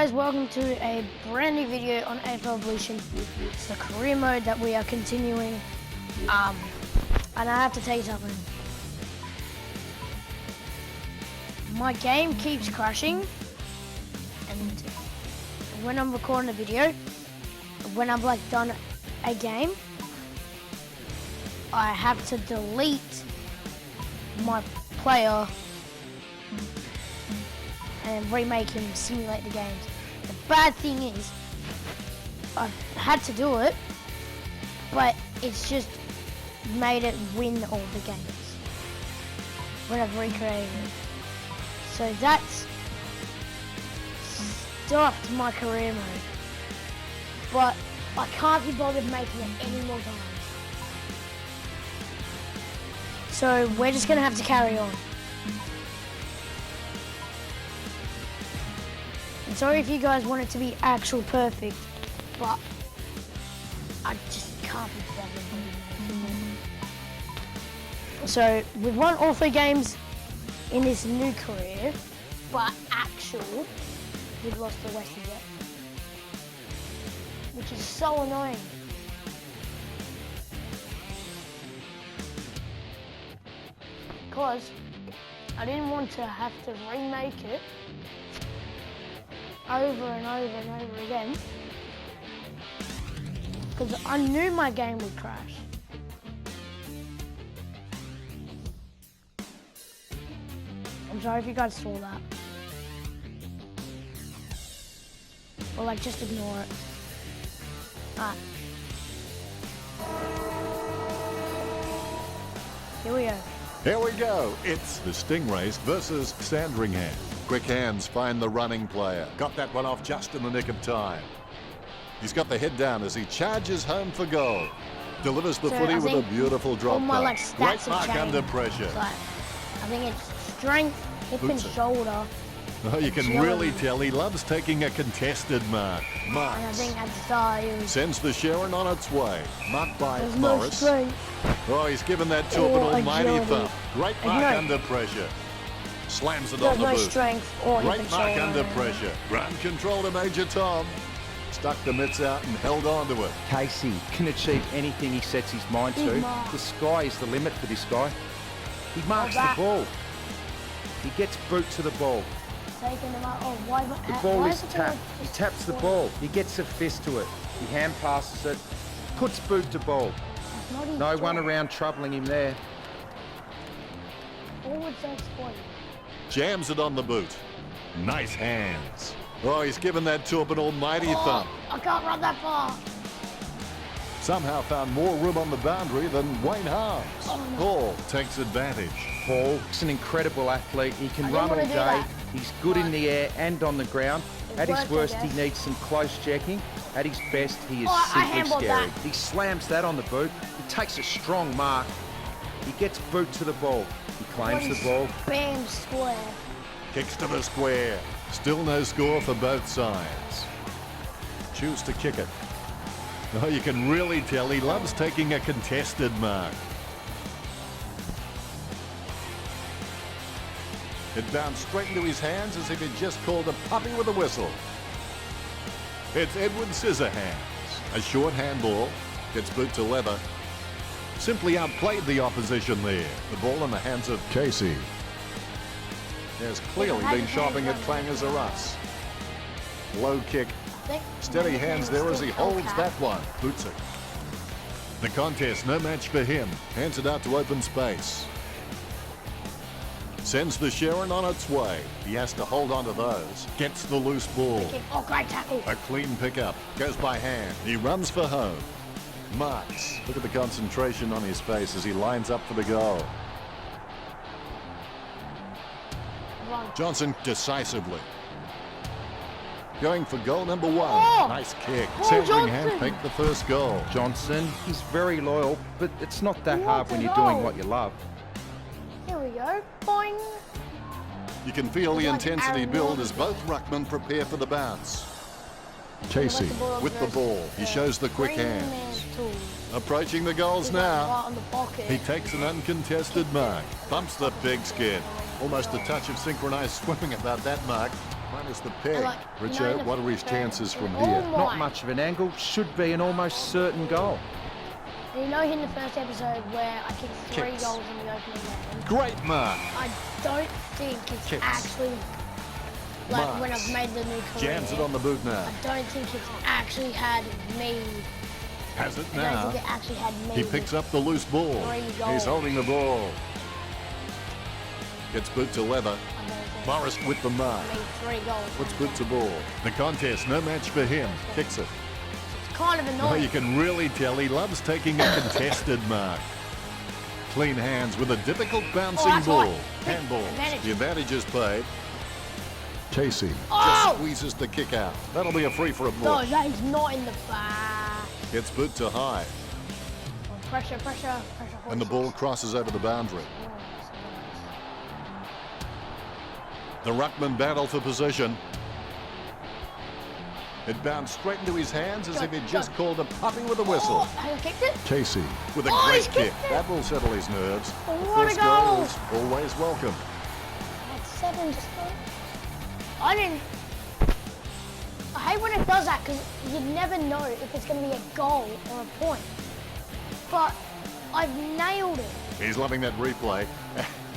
guys, welcome to a brand new video on AFL Evolution. It's the career mode that we are continuing, and I have to tell you something. My game keeps crashing, and when I'm recording a video, when I'm like done a game, I have to delete my player and remake him, simulate the games. The bad thing is, I had to do it, but it's just made it win all the games when I've recreated it. So that's stopped my career mode. But I can't be bothered making it any more times. So we're just gonna have to carry on. I'm sorry if you guys want it to be actual perfect, but I just can't be bothered. So we've won all 3 games in this new career, but actual, we've lost the West yet, which is so annoying. Because I didn't want to have to remake it over and over and over again, because I knew my game would crash. I'm sorry if you guys saw that. Or like, just ignore it. Alright. Here we go. Here we go. It's the Stingrays versus Sandringham. Quick hands find the running player. Got that one off just in the nick of time. He's got the head down as he charges home for goal. Delivers the footy with a beautiful drop pass. Great mark under pressure. Like, I think it's strength, hip and shoulder. Oh, you can really tell he loves taking a contested mark. Marks. And I think at the start he was... Sends the Sharon on its way. Marked by There's Morris. No strength. Oh, he's given that to an almighty thump. Great mark under pressure. Slams it on the boot. Strength or great mark under pressure. Ground control to Major Tom. Stuck the mitts out and held on to it. Casey can achieve anything he sets his mind to. The sky is the limit for this guy. He marks the ball. He gets boot to the ball. Taking them out. Oh, why, the ball is tapped. He taps the ball. He gets a fist to it. He hand passes it. Puts boot to ball. No one around troubling him there. Forward so spoiled. Jams it on the boot. Nice hands. Oh, he's given that to an almighty thump. I can't run that far. Somehow found more room on the boundary than Wayne Harms. Paul takes advantage. Paul is an incredible athlete. He can run all day. He's good in the air and on the ground. At his worst, he needs some close checking. At his best, he is simply scary. He slams that on the boot. He takes a strong mark. He gets boot to the ball. He claims the ball. Bam, square. Kicks to the square. Still no score for both sides. Choose to kick it. Oh, you can really tell he loves taking a contested mark. It bounced straight into his hands as if he'd just called a puppy with a whistle. It's Edward Scissorhands. A short handball. Gets boot to leather. Simply outplayed the opposition there. The ball in the hands of Casey. Has clearly been shopping at Clangers R Us. Low kick. Steady hands there as he holds that one. Boots it. The contest, no match for him. Hands it out to open space. Sends the Sharon on its way. He has to hold on to those. Gets the loose ball. Oh, great tackle. A clean pickup. Goes by hand. He runs for home. Marks. Look at the concentration on his face as he lines up for the goal. Johnson decisively. Going for goal number 1. Nice kick. Sandringham picked the first goal. Johnson, he's very loyal, but it's not that hard when you're doing what you love. Here we go. Boing. You can feel the intensity build as both ruckmen prepare for the bounce. Casey with the ball. He shows the quick hands. Approaching the goals now. He takes an uncontested mark. Bumps the big skid. Almost a touch of synchronized swimming about that mark. Minus the peg. Like, Richo, what are his chances from oh here? my. Not much of an angle. Should be an almost certain goal. And you know in the first episode where I kicked 3 Kicks. goals in the opening game? Great mark. I don't think it's Kicks. actually, like when Marks. I've made the new career, Jams it on the boot now. I don't think it's actually had me, Has it I don't now. think it actually had me. He picks up the loose ball. 3 He's goals. holding the ball. Gets boot to leather. I don't think Morris with the mark. it's made 3 goals. Puts boot to ball. The contest, no match for him. Kicks it. It's kind of Oh, annoying. you can really tell he loves taking a contested mark. Clean hands with a difficult bouncing that's ball. right. Handball. Advantage. The advantage is played. Casey just Oh! squeezes the kick out. That'll be a free for a No, ball. that is not in the back. Gets boot to high. Oh, pressure. And the ball crosses over the boundary. The ruckman battle for possession. It bounced straight into his hands as if he'd just called a puppy with a whistle. Oh, have I kicked it? Casey with a Oh, great he's kick. kicked it. That will settle his nerves. Oh, The what a first goal. is always welcome. Like 7 just I didn't. I hate when it does that because you never know if it's going to be a goal or a point. But I've nailed it. He's loving that replay.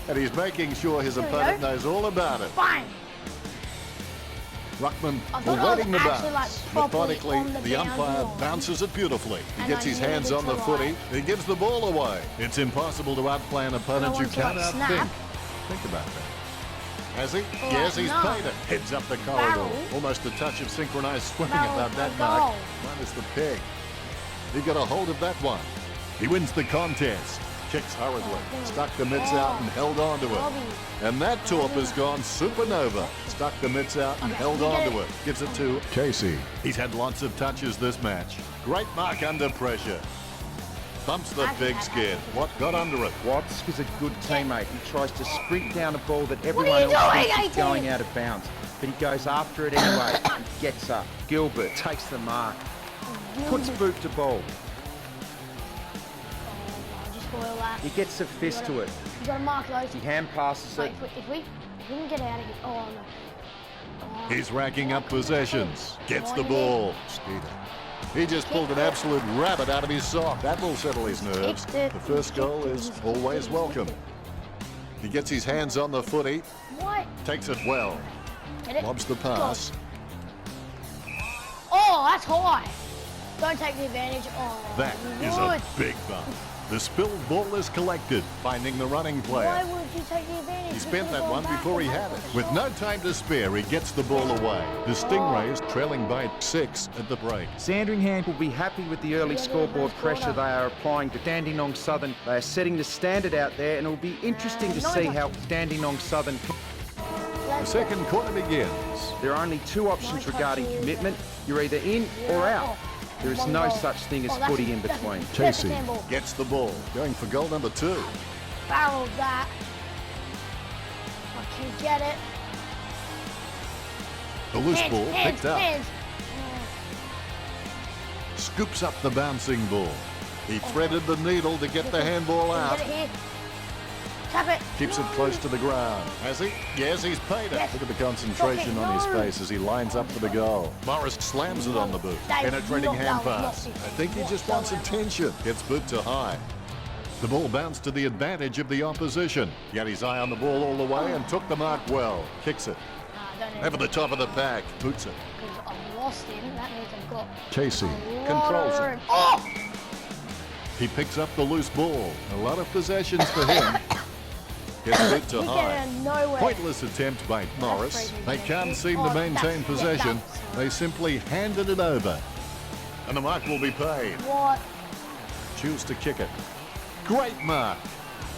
And he's making sure his There we opponent go. knows all about it. Bang! Ruckman I thought I was awaiting the actually, like, bounce. properly Methodically, on the the umpire boundary line. bounces it beautifully. He And gets I his needed hands it on the to, footy. like- He gives the ball away. It's impossible to outplay an opponent you want to, like, cannot snap. think about that. Has he? Or, Yes, he's no. paid it. Heads up the corridor. Barrel. Almost a touch of synchronized swimming Barrel, about that a mark. goal. Minus the peg. He got a hold of that one. He wins the contest. Kicks hurriedly. Stuck the mitts out and held on to it. Robbie. And that torp has gone supernova. Stuck the mitts out and Okay, held you on get to it. it. Gives it to Casey. He's had lots of touches this match. Great mark under pressure. Bumps the Actually, big skin. What got under it? Watts is a good teammate. He tries to sprint down a ball that are everyone you else doing, thinks is 18? going out of bounds. But he goes after it anyway. He gets up. Gilbert takes the mark. Puts boot to ball. I'll just spoil that. He gets a fist to it. You got to mark those. He hand passes Wait, it. if we can get out of here. Oh, no. Oh, He's racking up possessions. Gets the Come on, ball. Skeeter. He just pulled an absolute rabbit out of his sock. That will settle his nerves. The first goal is always welcome. He gets his hands on the footy. What? Takes it well. Get it? Lobs the pass. Oh, that's high. Don't take the advantage. Oh, That you is would. a big bump. The spilled ball is collected, finding the running Why player. would you take the advantage? He You spent could've that gone one back before he and had had it. the With shot. no time to spare, he gets the ball away. The Stingrays trailing by 6 at the break. Sandringham will be happy with the early Yeah, scoreboard first pressure quarter. they are applying to Dandenong Southern. They are setting the standard out there, and it will be interesting to no see one- how Dandenong Southern. The second quarter begins. There are only 2 options regarding commitment. You're either in or out. There is no such thing as footy in between. Casey gets the ball, going for goal number 2. Barrel that. I can get it. The loose Hands, ball hands, picked up. hands. Scoops up the bouncing ball. He threaded the needle to get the handball Can you out. get it here? Tap it. Keeps it close to the ground. Has he? Yes, he's paid it. Yes. Look at the concentration on his No. face as he lines up for the goal. Morris slams it on the boot. That is Penetrating not- hand that was pass. not I think he just wants whatsoever. attention. Gets boot to high. The ball bounced to the advantage of the opposition. He had his eye on the ball all the way and took the mark well. Kicks it. Don't Over the top of the pack. Boots it. Because I've lost him. That means I've got Casey a lot controls of it. room. Oh! He picks up the loose ball. A lot of possessions for him. Gets boot to He high. get nowhere. Pointless attempt by Morris. crazy, They isn't it? can't seem Oh, to maintain that's- possession. yeah, They simply handed it over. And the mark will be paid. What? Choose to kick it. Great mark.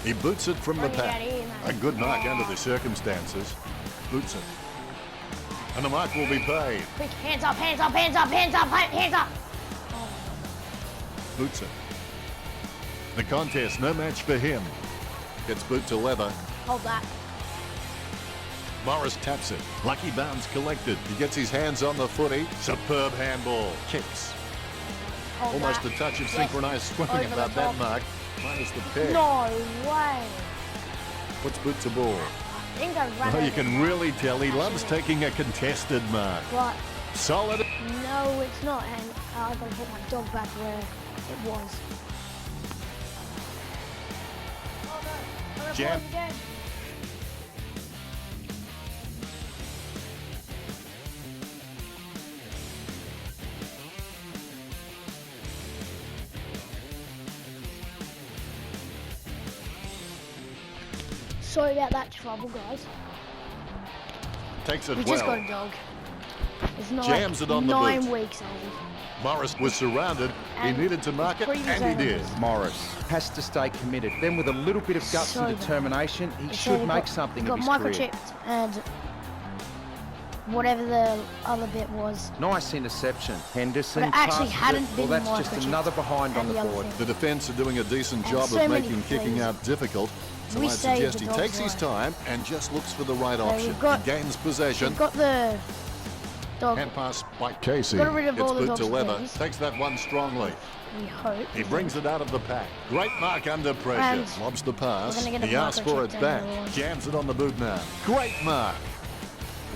He boots it from the Bring it pack. out here, man. A good mark under the circumstances. Boots it. And the mark will be paid. Quick, hands up, hands up, hands up, hands up, hands up. Boots it. The contest, no match for him. Gets boot to leather. Hold that. Morris taps it. Lucky bounce collected. He gets his hands on the footy. Superb handball. Kicks. Hold Almost that. a touch of Yes. synchronized swimming Over the about that top. mark. Minus the peg. No way. Puts boot to ball. think I ran Oh, over you can the really tell he loves actually. taking a contested mark. But Solid. no, it's not, and I gotta put my dog back where it was. Oh no, I'm Jam. gonna pause again. Sorry about that trouble, guys. Takes it We well. just got a dog. It's not Jams like it on the 9 boot. weeks old. Morris was surrounded. And he needed to mark it, previous and he did. owners. Morris has to stay committed. Then with a little bit of guts So and bad. determination, he They said should he make got- something he of got his career. microchipped and whatever the other bit was. Nice interception. Henderson But it actually passes hadn't it. been Well, that's just microchipped. another behind on And the the other board. thing. The defence are doing a decent And job so of many making kicking plays. out difficult. So We I'd saved suggest the he dog's takes his life. time and just looks for the right we've option. got- He gains possession. We've got the dog. Hand pass by Casey. Got rid of It's all the boot to dog's leather. things. Takes that one strongly. We hope. He brings it out of the pack. Great mark under pressure. And Lobs the pass. we're gonna get a He asks for microchip it down back. the line. Jams it on the boot now. Great mark.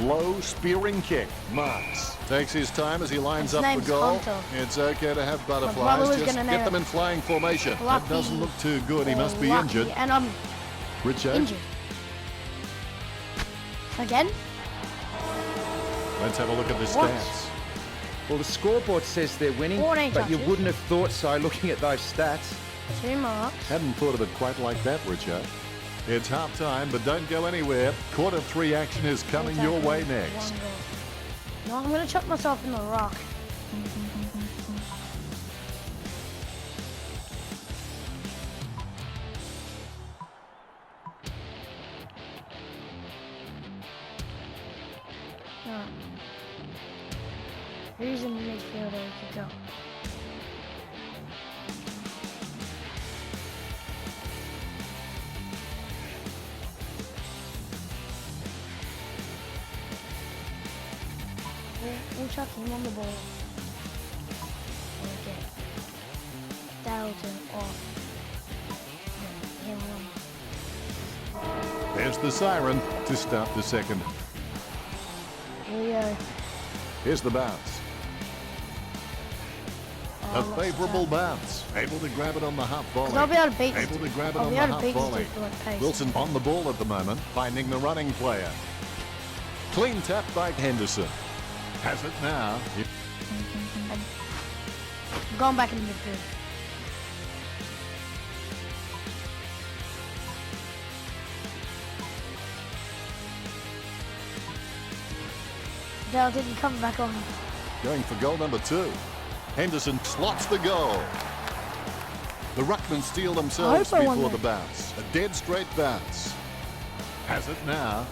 Low spearing kick. Marks. Takes his time as he lines His up the name's goal. Hunter. It's okay to have brother butterflies. was Just gonna get name them it in flying formation. That Lucky doesn't look too good. He or must be lucky, injured. And I'm Richard. injured. Again? Let's have a look at the What? stats. Well, the scoreboard says they're winning, 14 but you touches. wouldn't have thought so looking at those stats. 2 marks. Hadn't thought of it quite like that, Richard. It's half time, but don't go anywhere. Quarter 3 action is coming your way Exactly. next. 1 goal. No, I'm gonna chuck myself in the rock. No. Who's in the midfielder who could go? We'll chuck him on the ball. We'll get Dalton off. Him on. There's the siren to start the second. Here we go. Here's the bounce. Oh, A lots of favourable that. bounce. Able to grab it on the half volley. 'Cause I'll be able to beat Able to grab it I'll on be the able to half beat volley. this with pace. Wilson on the ball at the moment, finding the running player. Clean tap by Henderson. Has it now. I'm going back in the midfield. Dalton, you coming back on? Going for goal number 2. Henderson slots the goal. The Ruckmen steal themselves I won before that. the bounce. A dead straight bounce. Has it now.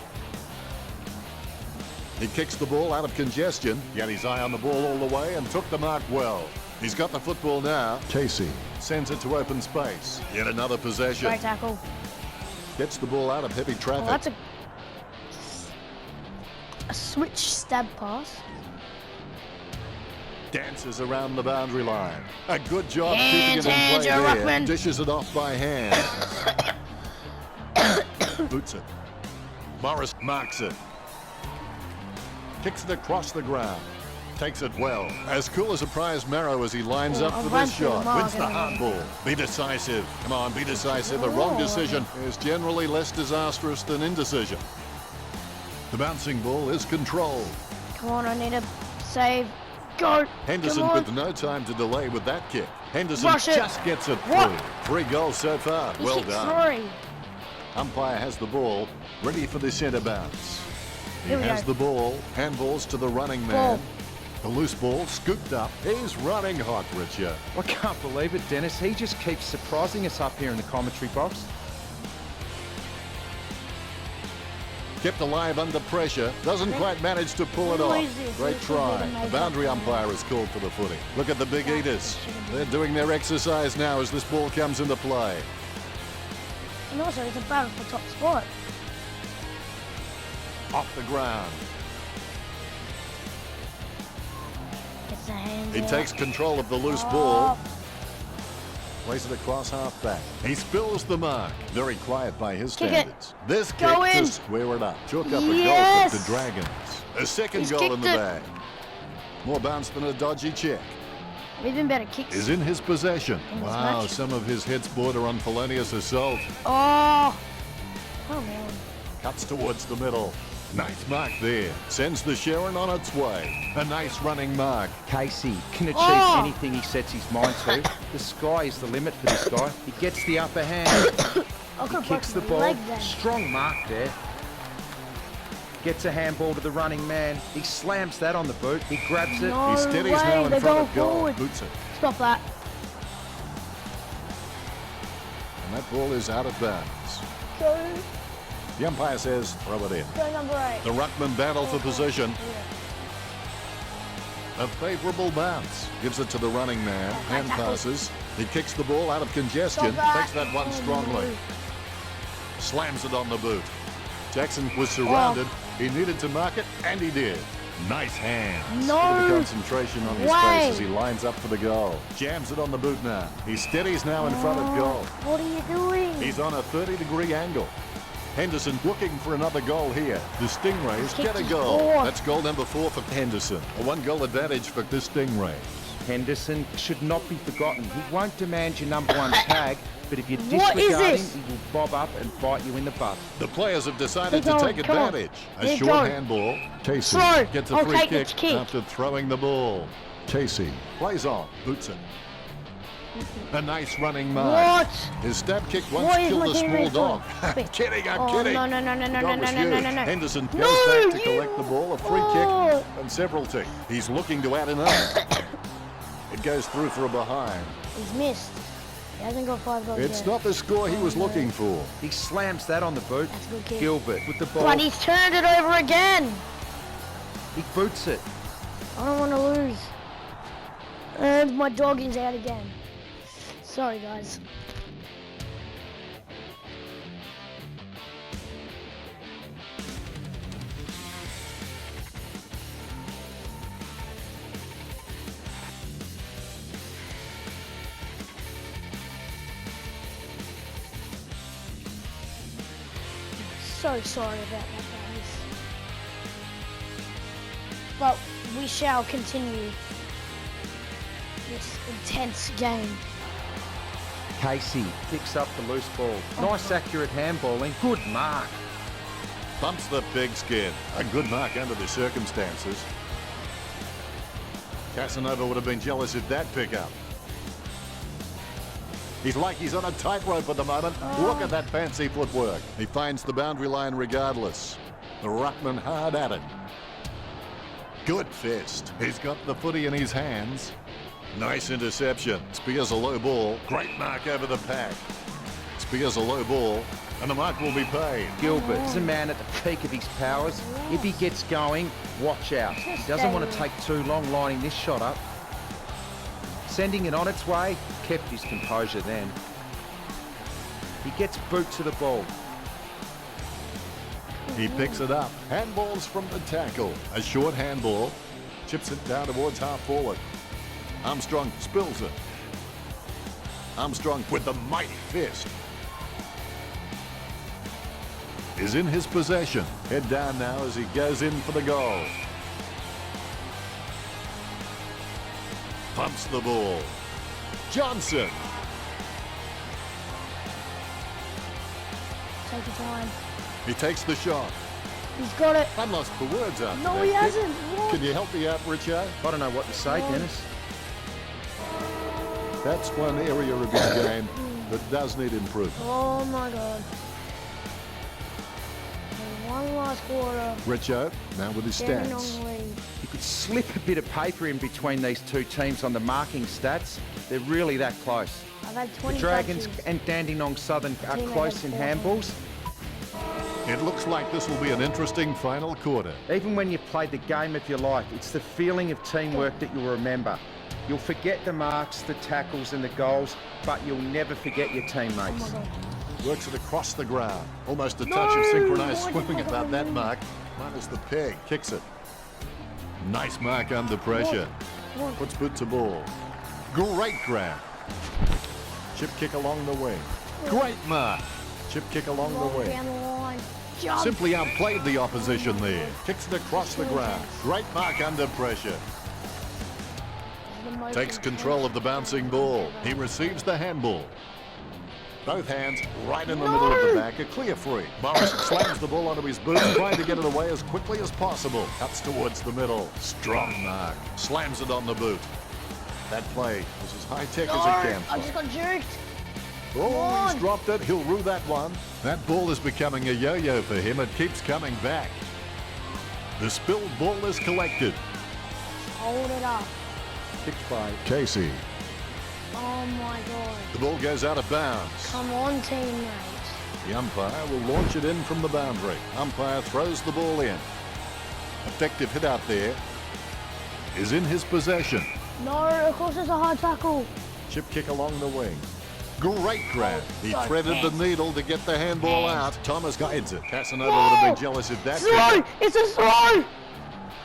He kicks the ball out of congestion, yet his eye on the ball all the way and took the mark well. He's got the football now. Casey sends it to open space. Yet another possession. Great tackle. Gets the ball out of heavy traffic. Well, that's a switch stab pass. Dances around the boundary line. A good job Hands, keeping it in hands, play you're there. Ruckman. Dishes it off by hand. Boots it. Morris marks it. Kicks it across the ground. Takes it well. As cool as a prize marrow as he lines Oh, up I'll for run this through the shot. mark Wins the and hard ball. Be decisive. Come on, be decisive. A wrong Oh, decision is generally less disastrous than indecision. The bouncing ball is controlled. Come on, I need a save. Go. Henderson Come on. with no time to delay with that kick. Henderson Rush it. just gets it What? through. 3 goals so far. He Well kicked done. 3. Umpire has the ball, ready for the centre bounce. He Here we has go. the ball, handballs to the running man. The loose ball scooped up. He's running hot, Richard. I can't believe it, Dennis. He just keeps surprising us up here in the commentary box. Kept alive under pressure. Doesn't quite manage to pull it Who off. is this? Great This will be try. the The most boundary popular. umpire has called for the footy. Look at the big Yeah, eaters. it should've been. They're doing their exercise now as this ball comes into play. And also, it's a battle for top spot. Off the ground. Gets the hands He out. takes control of the loose Oh, ball. Plays it across half-back. He spills the mark. Very quiet by his Kick it. standards. This kick Go in. to square it up. Chalk up Yes. a goal for the Dragons. A second He's goal in kicked the it. bag. More bounce than a dodgy check. Even better kicks. Is in his possession. In his Wow, match. some of his hits border on felonious assault. Oh. Come on. Cuts towards the middle. Nice mark there. Sends the Sharon on its way. A nice running mark. Casey can achieve Oh. anything he sets his mind to. The sky is the limit for this guy. He gets the upper hand. I He could kicks the ball. leg then. Strong mark there. Gets a handball to the running man. He slams that on the boot. He grabs it. No He steadies way, now in they're front going of goal. forward. Boots it. Stop that. And that ball is out of bounds. Go. The umpire says throw it in. Go number 8. The ruckman battle for position. A favourable bounce. Gives it to the running man. Hand passes. He kicks the ball out of congestion. Stop that. Takes that one strongly. Slams it on the boot. Jackson was surrounded. He needed to mark it, and he did. Nice hands. No Look at the concentration on his way. face as he lines up for the goal. Jams it on the boot now. He steadies now in front of goal. What are you doing? He's on a 30-degree angle. Henderson looking for another goal here. The Stingrays get a goal. Four. That's goal number 4 for Henderson. A 1-goal advantage for the Stingrays. Henderson should not be forgotten. He won't demand your number 1 tag, but if you What is disregard him, this? he will bob up and bite you in the butt. The players have decided Keep to going, take come on. advantage. A Keep short going. handball. Casey Throw. gets a I'll free take kick this kick. after throwing the ball. Casey plays on. Boots it. A nice running mark. What? His stab kick once What is killed my a small teammate dog. doing? I'm kidding, I'm Oh, kidding. no, no, no, no, no, The no, dog no, was no, no, huge. no, no. Henderson goes No, back to you- collect the ball. A free Oh. kick and several teams. He's looking to add another. It goes through for a behind. He's missed. He hasn't got 5 goals It's yet. not the score he was looking for. He slams that on the boot. That's a good kick. Gilbert with the ball. But he's turned it over again. He boots it. I don't want to lose. And my dog is out again. Sorry, guys. So sorry about that, guys. But we shall continue this intense game. Casey picks up the loose ball. Nice accurate handballing. Good mark. Bumps the pigskin. A good mark under the circumstances. Casanova would have been jealous of that pickup. He's like he's on a tightrope at the moment. Look at that fancy footwork. He finds the boundary line regardless. The ruckman hard at it. Good fist. He's got the footy in his hands. Nice interception. Spears a low ball. Great mark over the pack. Spears a low ball, and the mark will be paid. Gilbert is a man at the peak of his powers. If he gets going, watch out. He doesn't want to take too long lining this shot up. Sending it on its way, kept his composure then. He gets boot to the ball. He picks it up. Handballs from the tackle. A short handball. Chips it down towards half forward. Armstrong spills it. Armstrong with the mighty fist. Is in his possession. Head down now as he goes in for the goal. Pumps the ball. Johnson. Take your time. He takes the shot. He's got it. I'm lost for words after No, that he kick. hasn't. What? Can you help me out, Richo? I don't know what to say, Dennis. That's one area of his game that does need improvement. Oh my God. One last quarter. Richo, now with his Getting stats. on lead. You could slip a bit of paper in between these two teams on the marking stats. They're really that close. I've had The 20 Dragons touches. and Dandenong Southern are Team close in had 14. handballs. It looks like this will be an interesting final quarter. Even when you've played the game of your life, it's the feeling of teamwork that you'll remember. You'll forget the marks, the tackles and the goals, but you'll never forget your Oh my teammates. God. Works it across the ground. Almost a No! touch of synchronized Why'd you swimming fuck up about that with me? mark. Minus the peg. Kicks it. Nice mark under pressure. What? Puts boot to ball. Great grab. Chip kick along the wing. Great mark. Chip kick along the wing. Down the line. Jump. Simply outplayed the opposition there. Kicks it across the ground. Great mark under pressure. Takes control of the bouncing ball. He receives the handball. Both hands right in the middle of the back, a clear free. Morris slams the ball onto his boot, trying to get it away as quickly as possible. Cuts towards the middle. Strong mark. Slams it on the boot. That play was as high-tech as it can. I just got jerked. Oh, he's dropped it. He'll rue that one. That ball is becoming a yo-yo for him. It keeps coming back. The spilled ball is collected. Hold it up. Kicked by Casey. Oh my God. The ball goes out of bounds. Come on, teammates. The umpire will launch it in from the boundary. Umpire throws the ball in. Effective hit out there is in his possession. No, of course it's a hard tackle. Chip kick along the wing. Great grab. He threaded the needle to get the handball out. Thomas guides it. Casanova would have been jealous if that. Throw! It's a throw!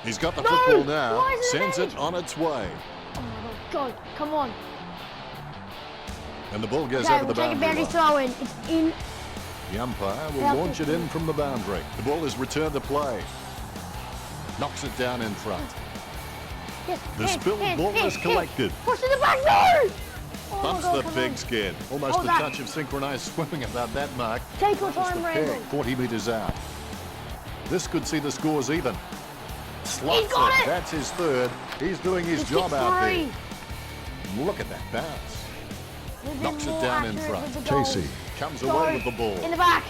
He's got the football now. Sends it on its way. Oh my God, go. Come on. And the ball goes Okay, over we'll the take a boundary boundary line. throw in. It's in. The umpire will launch it in from the boundary. The ball is returned to play. Knocks it down in front. Yes, The spilled ball is collected. Push in the back, no! Oh Bumps my God, the come big on. skin. Almost Hold a that. touch of synchronized swimming about that mark. Take your Just time, a peg, Raven. 40 metres out. This could see the scores even. Slots got it. That's his third. He's doing his It's job out there. free. Look at that bounce. We've been Knocks it more down in accurate front. with the goals. Casey comes Go. away with the ball. In the back.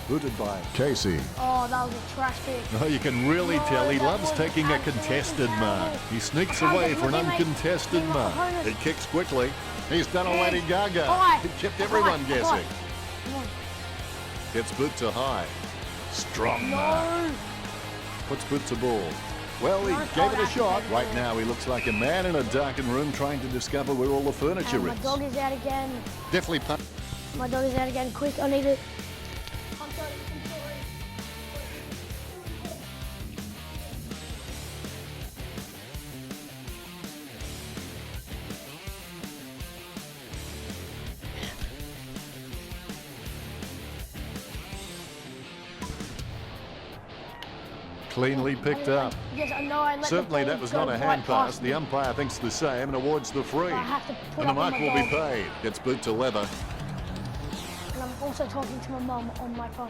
Booted by Casey. Oh, that was a trash kick. Oh, you can really No, tell he that loves was taking a absolutely contested mark. terrible. He sneaks Okay, away but for an look at my uncontested team mark. opponent. He kicks quickly. He's done a Lady Gaga. High. He kept High. everyone High. guessing. Come on. Gets boot to high. Strong mark. No. Puts boot to ball. Well, he No, gave oh, it a that's shot. better. Right now, he looks like a man in a darkened room trying to discover where all the furniture And my is. dog is out again. Definitely punt. My dog is out again. Quick, I need it. Cleanly picked up. Yes, I know. I let Certainly the ball that was go not a right hand pass. past The me. umpire thinks the same and awards the free. I have to put And the up with mark my will be dog. paid. Gets boot to leather. And I'm also talking to my mum on my phone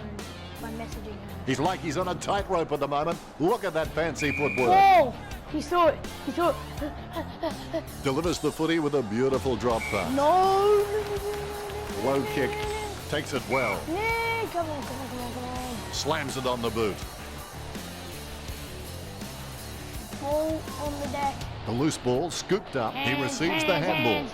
by messaging her. He's like he's on a tightrope at the moment. Look at that fancy footwork. Oh! He saw it. He saw it. Delivers the footy with a beautiful drop pass. No! Low kick. Takes it well. Yeah, come on, come on, come on, come on. Slams it on the boot. Ball on the deck. The loose ball scooped up. He receives the handball.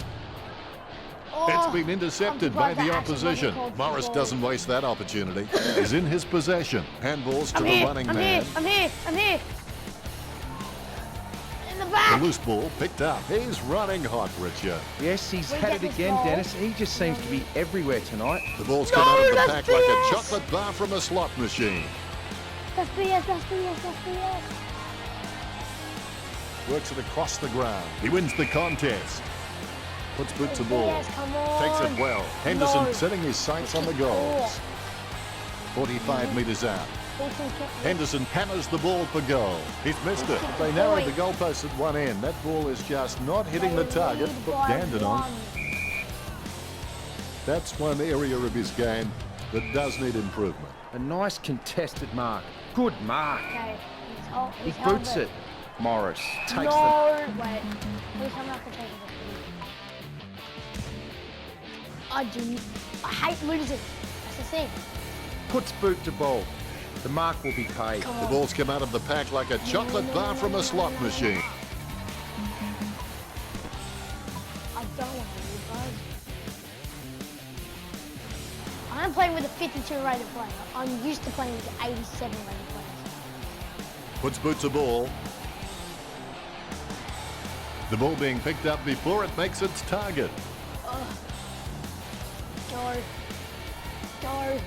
Oh, It's been intercepted by the opposition. Morris doesn't. doesn't waste that opportunity. Is in his possession. Handballs to I'm the here, running I'm man. here, I'm here, I'm here. In the The back. loose ball picked up. He's running hot, Richard. Yes, he's We had get it this again, ball. Dennis. He just seems to be everywhere tonight. The ball's No, come out of the that's pack like a BS. chocolate bar from a slot machine. That's BS, that's BS, that's BS. Works it across the ground. He wins the contest. Puts boot to ball. Yes, come on. Takes it well. Henderson No. setting his sights on the goals. 45 metres out. Henderson hammers the ball for goal. He's missed it. They narrowed the goalpost at one end. That ball is just not hitting the target. But Dandenong, that's one area of his game that does need improvement. A nice contested mark. Good mark. Okay, He boots it. Morris takes the... No, wait. Please, I'm not going to take it. I hate losing. That's the thing. Puts boot to ball. The mark will be paid. Come The on. ball's come out of the pack like a chocolate bar from a slot machine. I don't want to lose, guys. I'm playing with a 52 rated player. I'm used to playing with 87 rated players. Puts boot to ball. The ball being picked up before it makes its target. Go. Go.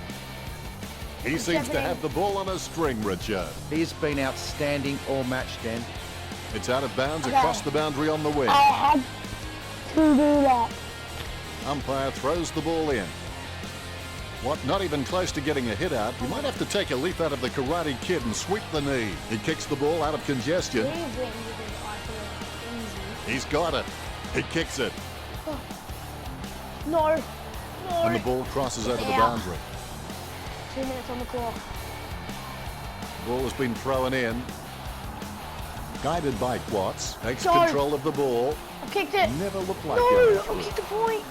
He seems to have the ball on a string, Richard. He has been outstanding all match, Den. It's out of bounds Okay. across the boundary on the wing. I had to do that. Umpire throws the ball in. What, not even close to getting a hit out. You might have to take a leaf out of the Karate Kid and sweep the knee. He kicks the ball out of congestion. He's got it. He kicks it. No. And the ball crosses over the boundary. 2 minutes on the clock. The ball has been thrown in. Guided by Watts. Takes control of the ball. I kicked it. Never looked like it. I kicked the point.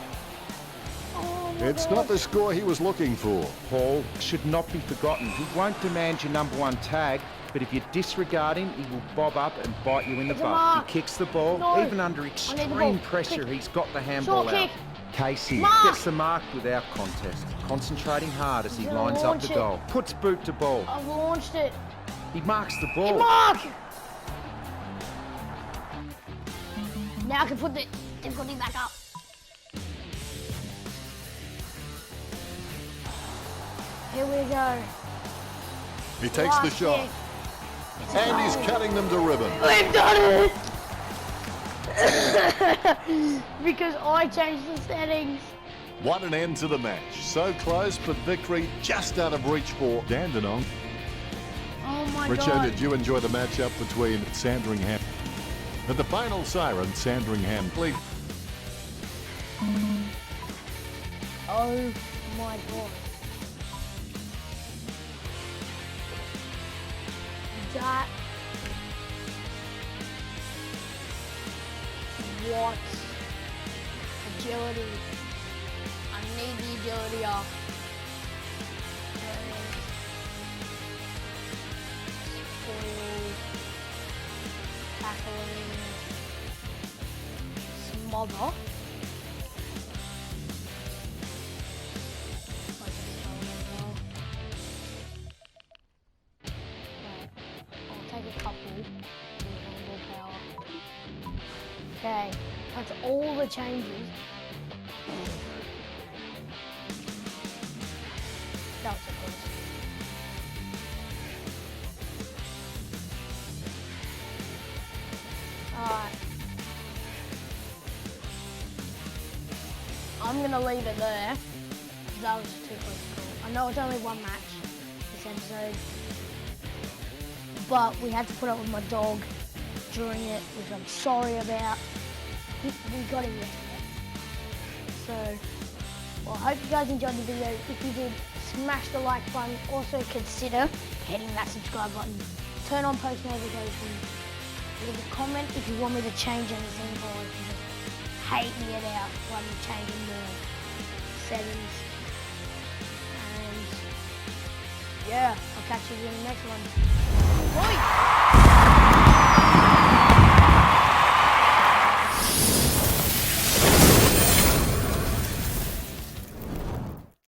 Oh my It's God. not the score he was looking for. Paul should not be forgotten. He won't demand your number 1 tag, but if you disregard him, he will bob up and bite you in the butt. He kicks the ball. No. Even under extreme pressure, he's got the handball out. Kick. Casey gets the mark without contest, concentrating hard as he lines up the goal. Puts boot to ball. I've launched it. He marks the ball. Mark! Now I can put the difficulty back up. Here we go. He takes the shot. And he's cutting them to ribbon. We've done it! Because I changed the settings. What an end to the match. So close, but victory just out of reach for Dandenong. Oh my Richo, God. did you enjoy the matchup between Sandringham? At the final siren, Sandringham please. Oh my God. That. What? Agility. I need the agility off. Spoiled. Tackling. Smother. Okay, that's all the changes. That was so close. Alright. I'm gonna leave it there. That was too close to call. I know it's only one match this episode, but we had to put up with my dog during it, which I'm sorry about. We got him yesterday. So, well, I hope you guys enjoyed the video. If you did, smash the like button. Also consider hitting that subscribe button. Turn on post notifications. Leave a comment if you want me to change anything, or if you just hate me about when I'm changing the settings. And yeah, I'll catch you in the next one.